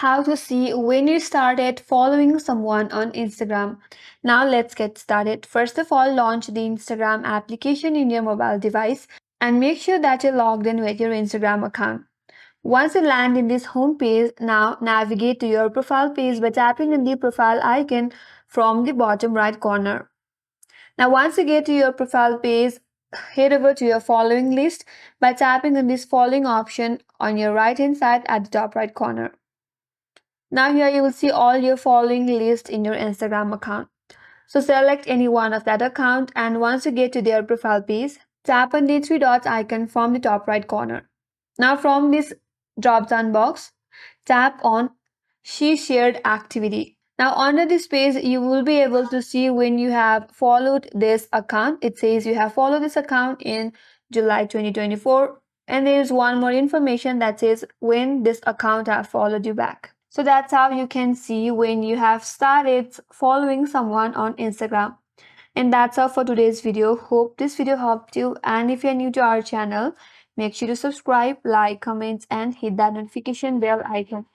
how to see when you started following someone on Instagram. Now let's get started. First of all, launch the Instagram application in your mobile device and make sure that you're logged in with your Instagram account. Once you land in this home page, now navigate to your profile page by tapping on the profile icon from the bottom right corner. Now, once you get to your profile page, head over to your following list by tapping on this following option on your right hand side at the top right corner. Now here you will see all your following list in your Instagram account. So select any one of that account, and once you get to their profile page, tap on the three dots icon from the top right corner. Now from this drop down box, tap on She Shared Activity. Now under this page, you will be able to see when you have followed this account. It says you have followed this account in July 2024, and there is one more information that says when this account have followed you back. So that's how you can see when you have started following someone on Instagram. And that's all for today's video. Hope this video helped you. And if you're new to our channel, make sure to subscribe, like, comment, and hit that notification bell icon.